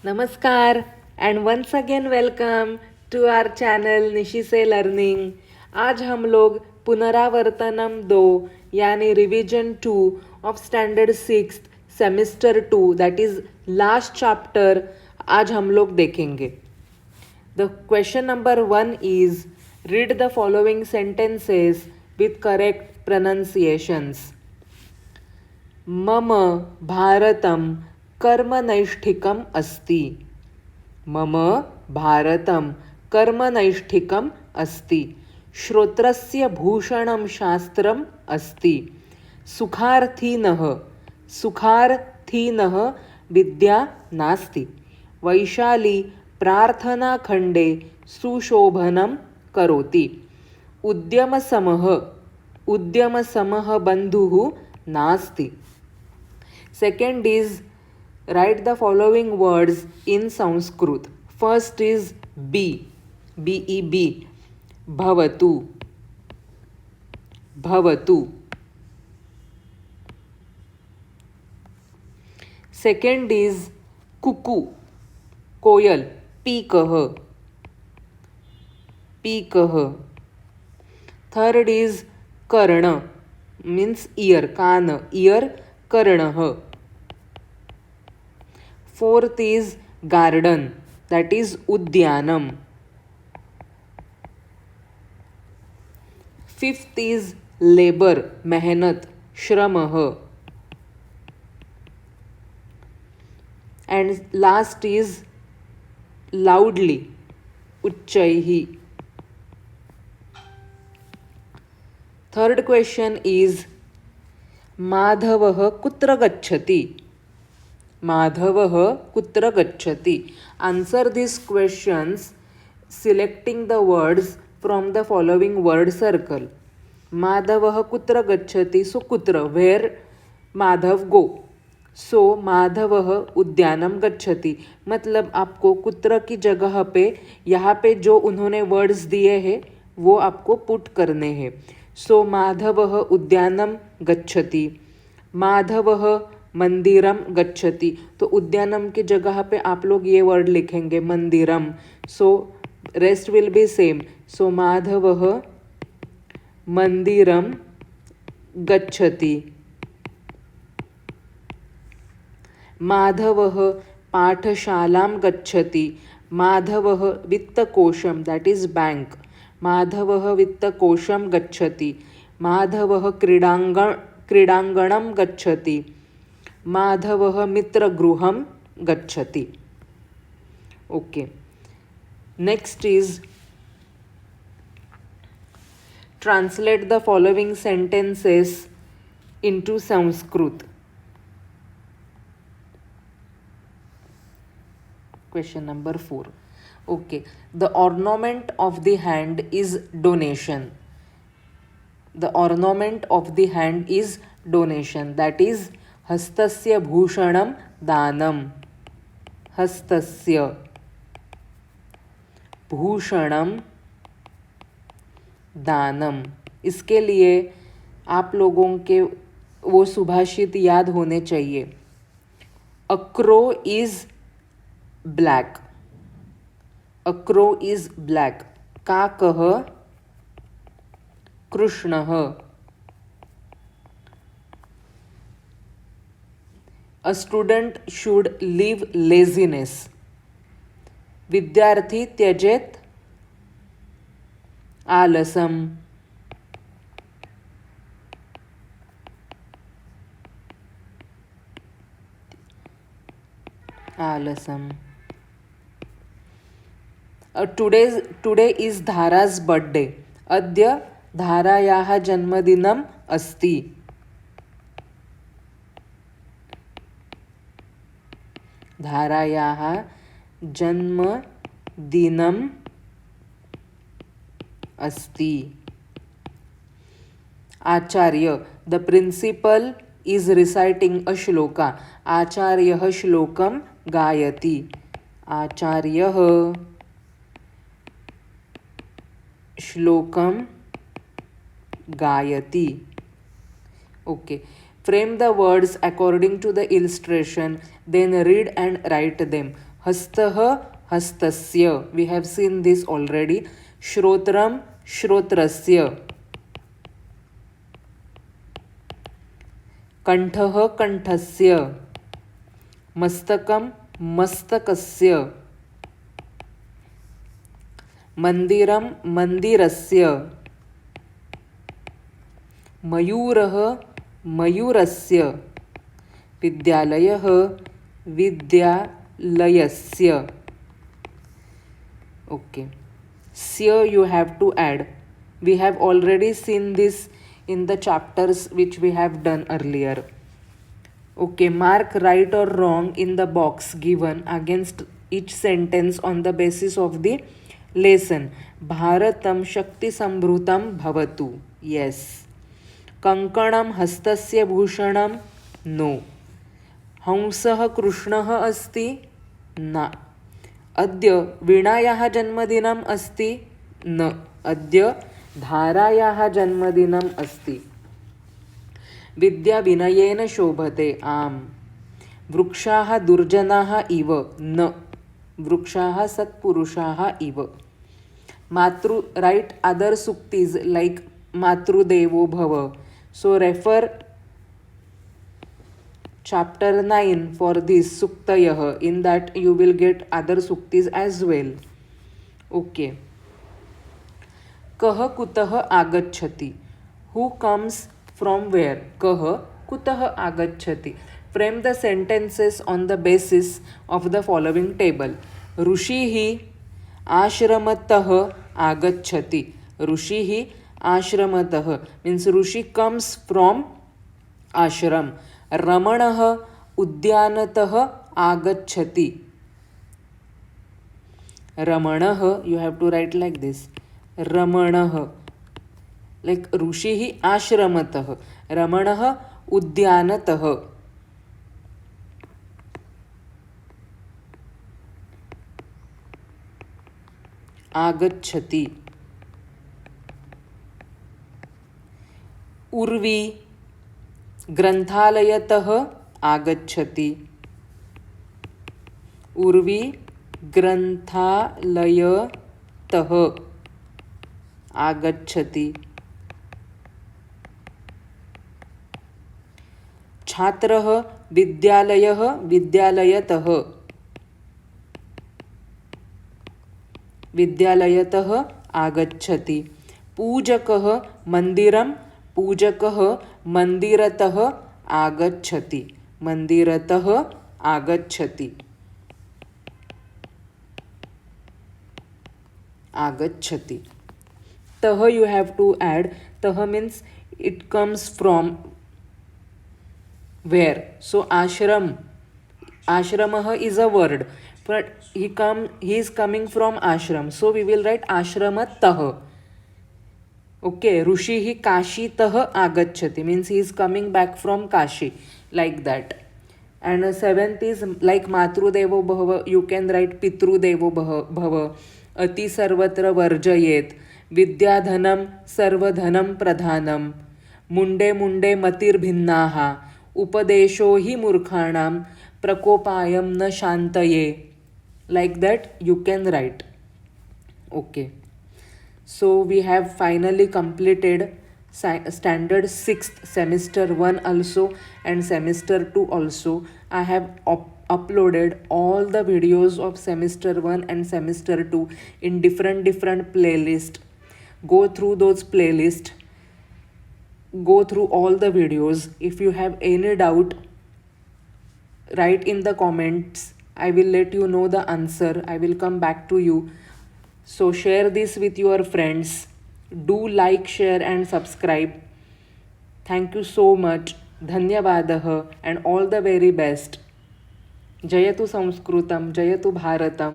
Namaskar and once again welcome to our channel Nishi से learning. आज हम लोग पुनरावर्तनम 2 यानी revision 2 of standard 6 semester 2 that is last chapter आज हम लोग देखेंगे। The question number 1 is read the following sentences with correct pronunciations. मम भारतं कर्मनैष्ठिकम् अस्ति। मम भारतं कर्मनैष्ठिकम् अस्ति। श्रोत्रस्य भूषणं शास्त्रम् अस्ति। सुखार्थीनः सुखार्थीनः विद्या नास्ति। वैशाली प्रार्थनाखण्डे सुशोभनं करोति। उद्यमसमः उद्यमसमः बन्धुः नास्ति। Second is write the following words in Sanskrit. First is be, B-E-B, bhavatu, bhavatu. Second is kuku, koyal, peekah, peekah. Third is karna, means ear, kan, ear, karnah. Fourth is garden, that is udyanam. Fifth is labor, mehnat, shramah. And last is loudly, uchchaihi. Third question is माधवः कुत्र गच्छति। माधवः कुत्र गच्छति। Answer these questions selecting the words from the following word circle. माधवः कुत्र गच्छति, so कुत्र, where माधव go. So माधवः उद्यानम गच्छति, मतलब आपको कुत्र की जगह पे यहाँ पे जो उन्होंने वर्ड्स दिए हैं वो आपको पुट करने हैं। सो माधवः उद्यानम गच्छति। माधवः मंदिरम गच्छति, तो उद्यानम की जगह पे आप लोग ये वर्ड लिखेंगे मंदिरम। So rest will be same. So माधवः मंदिरम गच्छति। माधवः पाठशालां गच्छति। माधवः वित्तकोशम, दैट इज बैंक। माधवः वित्तकोशं गच्छति। माधवः क्रीडांगणं गच्छति। माधवः मित्रगृहं गच्छति। Okay, next is translate the following sentences into Sanskrit. Question number 4. Okay, the ornament of the hand is donation. The ornament of the hand is donation, that is hastasya bhushanam danam. Hastasya bhushanam दानम। इसके लिए आप लोगों के वो सुभाषित याद होने चाहिए। A crow is black. A crow is black. काकः कृष्णः। A student should leave laziness. विद्यार्थी त्यजेत आलसम। आलसम। Today is Dhara's birthday. अद्य धारायाः जन्मदिनम् अस्ति। धारायाः जन्मदिनम् अस्ति। आचार्य, the principal is reciting a shloka. आचार्यः श्लोकं गायति। आचार्यः श्लोकं गायति। Okay, frame the words according to the illustration, then read and write them. हस्तः हस्तस्य, we have seen this already. श्रोत्रं श्रोत्रस्य, कंठः कंठस्य, मस्तकं मस्तकस्य, मन्दिरं मन्दिरस्य, मयूरः मयूरस्य, विद्यालयः विद्यालयस्य. Okay, स्य you have to add. We have already seen this in the chapters which we have done earlier. Okay, mark right or wrong in the box given against each sentence on the basis of the lesson. Bharatam shakti sambrutam bhavatu. Yes. कंकणं हस्तस्य भूषणं. No. हंसः कृष्णः अस्ति. न. अद्य वीणायाः जन्मदिनम् अस्ति. न. अद्य धारायाः जन्मदिनम् अस्ति. विद्या विनयेन शोभते. आम्. वृक्षाः दुर्जनाः इव. न. वृक्षाः सत्पुरुषाः इव. मातृ राइट अदर सुक्तीज लाइक मातृदेवो भव. So refer chapter 9 for this suktayah. In that you will get other suktis as well. Okay. Kah kutah agacchati. Who comes from where? Kah kutah agacchati. Frame the sentences on the basis of the following table. Rushihi ashramatah agacchati. Rushihi ashramatah means Rushi comes from ashram. Ramanah udyanatah agacchati. Ramanah, you have to write like this. Ramanah, like Rushihi ashramatah. Ramanah udyanatah. Agacchati. Urvi ग्रंथालयतः आगच्छति. उर्वी ग्रंथालयतः आगच्छति. छात्रः विद्यालयः विद्यालयतः विद्यालयतः आगच्छति. पूजकः मन्दिरं पूजकः मन्दिरतः आगच्छति. मन्दिरतः आगच्छति. आगच्छति. तः you have to add. तः means it comes from where. So ashram, ashramah is a word, but he is coming from ashram, so we will write ashramatah. Okay, Rushihi Kashitah agacchati means he is coming back from Kashi, like that. And seventh is like Matrudevo Bhava, you can write Pitrudevo Bhava. Ati Sarvatra Varjayet. Vidyadhanam Sarvadhanam Pradhanam. Munde Munde Matir Bhinnaha. Upadesho hi Murkhanam. Prakopayam na Shantaye. Like that you can write. Okay. So we have finally completed standard 6th semester 1 also and semester 2 also. I have uploaded all the videos of semester 1 and semester 2 in different playlist. Go through those playlists. Go through all the videos. If you have any doubt, write in the comments. I will let you know the answer. I will come back to you. So share this with your friends. Do like, share and subscribe. Thank you so much. Dhanyavadah and all the very best. Jayatu Sanskrutam, Jayatu Bharatam.